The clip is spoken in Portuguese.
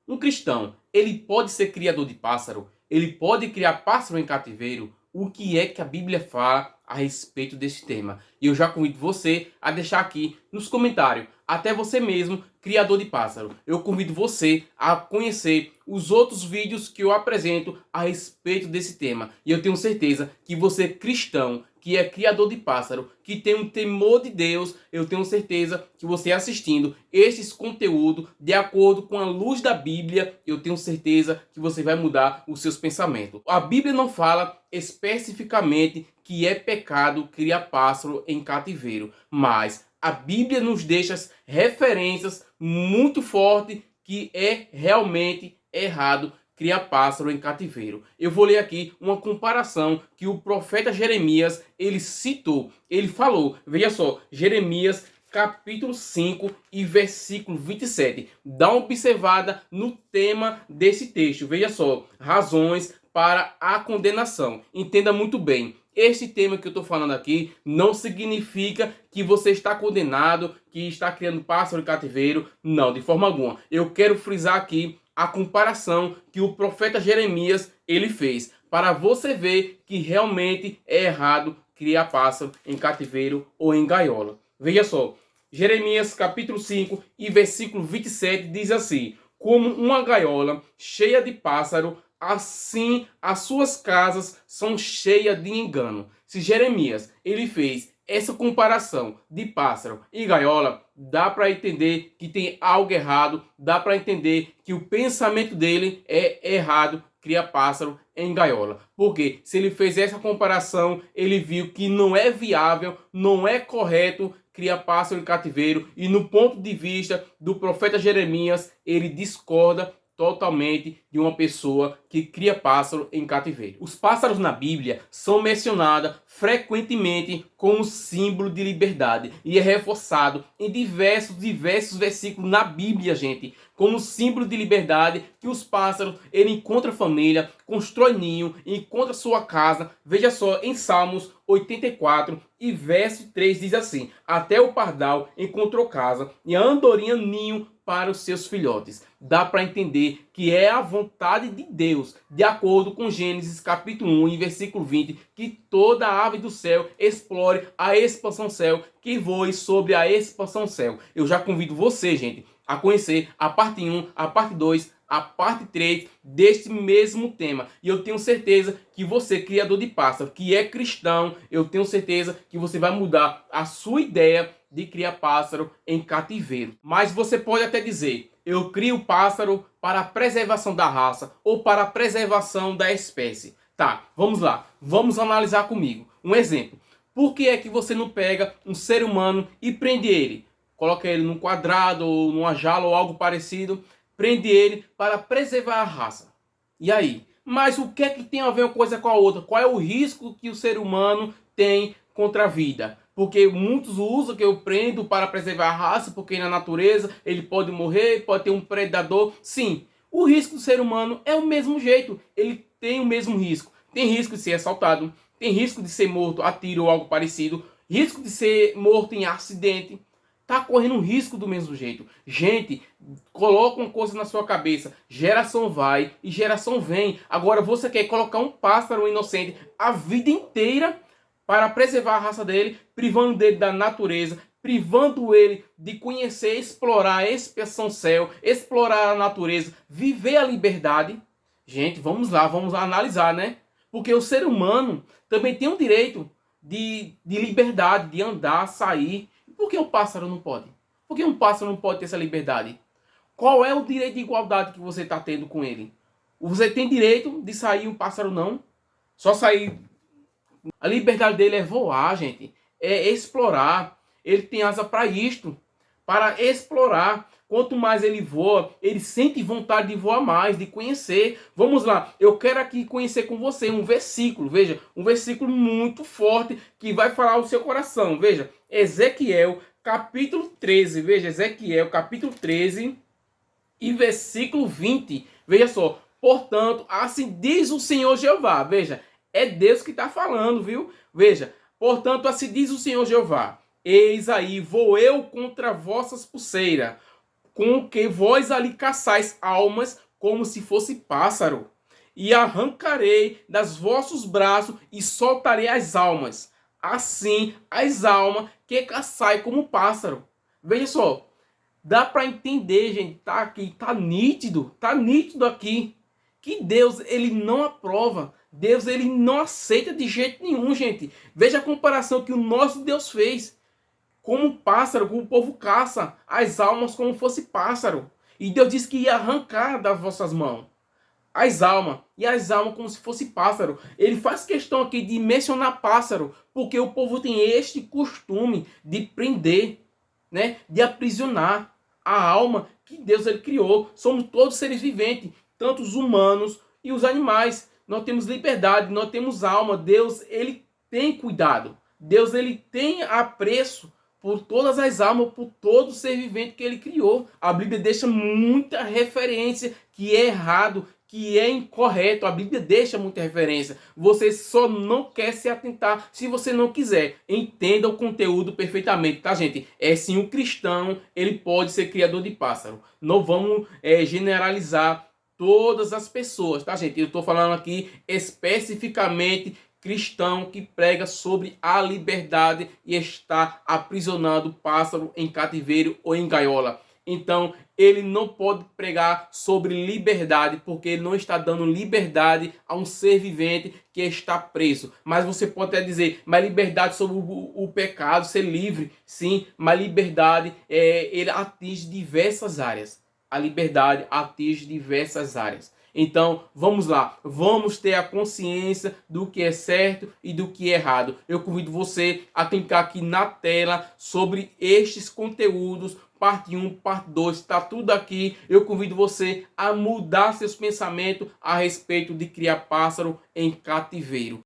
Um cristão, ele pode ser criador de pássaro? Ele pode criar pássaro em cativeiro? O que é que a Bíblia fala a respeito desse tema? E eu já convido você a deixar aqui nos comentários, até você mesmo, criador de pássaro. Eu convido você a conhecer os outros vídeos que eu apresento a respeito desse tema. E eu tenho certeza que você, cristão, que é criador de pássaro, que tem um temor de Deus, eu tenho certeza que você assistindo esses conteúdos de acordo com a luz da Bíblia, eu tenho certeza que você vai mudar os seus pensamentos. A Bíblia não fala especificamente que é pecado criar pássaro em cativeiro, mas a Bíblia nos deixa referências muito fortes que é realmente errado criar pássaro em cativeiro. Eu vou ler aqui uma comparação que o profeta Jeremias, ele citou. Ele falou, veja só, Jeremias capítulo 5 e versículo 27. Dá uma observada no tema desse texto. Veja só, razões para a condenação. Entenda muito bem. Este tema que eu estou falando aqui não significa que você está condenado, que está criando pássaro em cativeiro. Não, de forma alguma. Eu quero frisar aqui a comparação que o profeta Jeremias ele fez, para você ver que realmente é errado criar pássaro em cativeiro ou em gaiola. Veja só, Jeremias capítulo 5 e versículo 27 diz assim: como uma gaiola cheia de pássaro, assim as suas casas são cheias de engano. Se Jeremias ele fez essa comparação de pássaro e gaiola, dá para entender que tem algo errado, dá para entender que o pensamento dele é errado, cria pássaro em gaiola. Porque se ele fez essa comparação, ele viu que não é viável, não é correto criar pássaro em cativeiro, e no ponto de vista do profeta Jeremias, ele discorda totalmente de uma pessoa que cria pássaro em cativeiro. Os pássaros na Bíblia são mencionados frequentemente como símbolo de liberdade e é reforçado em diversos versículos na Bíblia, gente, como símbolo de liberdade que os pássaros ele encontra família, constrói ninho, encontra sua casa. Veja só, em Salmos 84 e verso 3 diz assim: até o pardal encontrou casa e a andorinha ninho para os seus filhotes. Dá para entender que é a vontade de Deus, de acordo com Gênesis capítulo 1 e versículo 20, que toda ave do céu explore a expansão céu, que voe sobre a expansão céu. Eu já convido você, gente, a conhecer a parte 1, a parte 2, a parte 3 deste mesmo tema. E eu tenho certeza que você, criador de pássaro, que é cristão, eu tenho certeza que você vai mudar a sua ideia de criar pássaro em cativeiro. Mas você pode até dizer: eu crio pássaro para a preservação da raça ou para a preservação da espécie. Tá, vamos lá. Vamos analisar comigo. Um exemplo. Por que é que você não pega um ser humano e prende ele? Coloca ele num quadrado ou numa jaula ou algo parecido. Prende ele para preservar a raça. E aí? Mas o que é que tem a ver uma coisa com a outra? Qual é o risco que o ser humano tem contra a vida? Porque muitos usam que eu prendo para preservar a raça, porque na natureza ele pode morrer, pode ter um predador. Sim, o risco do ser humano é o mesmo jeito. Ele tem o mesmo risco. Tem risco de ser assaltado, tem risco de ser morto a tiro ou algo parecido, risco de ser morto em acidente. Tá correndo um risco do mesmo jeito. Gente, coloca uma coisa na sua cabeça. Geração vai e geração vem. Agora você quer colocar um pássaro inocente a vida inteira para preservar a raça dele, privando dele da natureza, privando ele de conhecer, explorar a expansão céu, explorar a natureza, viver a liberdade. Gente, vamos lá analisar, né? Porque o ser humano também tem o direito de liberdade, de andar, sair. Por que o pássaro não pode? Por que um pássaro não pode ter essa liberdade? Qual é o direito de igualdade que você está tendo com ele? Você tem direito de sair, o pássaro não? Só sair. A liberdade dele é voar, gente. É explorar. Ele tem asa para isto. Para explorar. Quanto mais ele voa, ele sente vontade de voar mais, de conhecer. Vamos lá, eu quero aqui conhecer com você um versículo, veja, um versículo muito forte que vai falar o seu coração. Veja, Ezequiel capítulo 13, veja, Ezequiel capítulo 13 e versículo 20. Veja só, portanto, assim diz o Senhor Jeová. Veja, é Deus que está falando, viu? Veja, portanto, assim diz o Senhor Jeová: eis aí, vou eu contra vossas pulseiras, com que vós ali caçais almas como se fosse pássaro. E arrancarei das vossos braços e soltarei as almas. Assim, as almas que caçai como pássaro. Veja só, dá para entender, gente, tá aqui, tá nítido aqui, que Deus, ele não aprova, Deus, ele não aceita de jeito nenhum, gente. Veja a comparação que o nosso Deus fez. Como um pássaro, como o povo caça as almas como fosse pássaro. E Deus disse que ia arrancar das vossas mãos as almas, e as almas como se fosse pássaro. Ele faz questão aqui de mencionar pássaro, porque o povo tem este costume de prender, né, de aprisionar a alma que Deus ele criou. Somos todos seres viventes, tanto os humanos e os animais. Nós temos liberdade, nós temos alma. Deus ele tem cuidado. Deus ele tem apreço por todas as almas, por todo ser vivente que ele criou. A Bíblia deixa muita referência que é errado, que é incorreto. A Bíblia deixa muita referência. Você só não quer se atentar se você não quiser. Entenda o conteúdo perfeitamente, tá, gente? É sim, um cristão, ele pode ser criador de pássaro. Não vamos generalizar todas as pessoas, tá, gente? Eu estou falando aqui especificamente cristão que prega sobre a liberdade e está aprisionando pássaro em cativeiro ou em gaiola. Então, ele não pode pregar sobre liberdade, porque ele não está dando liberdade a um ser vivente que está preso. Mas você pode até dizer, mas liberdade sobre o pecado, ser livre, sim, mas liberdade, ele atinge diversas áreas. A liberdade atinge diversas áreas. Então, vamos lá, vamos ter a consciência do que é certo e do que é errado. Eu convido você a clicar aqui na tela sobre estes conteúdos, parte 1, parte 2, está tudo aqui. Eu convido você a mudar seus pensamentos a respeito de criar pássaro em cativeiro.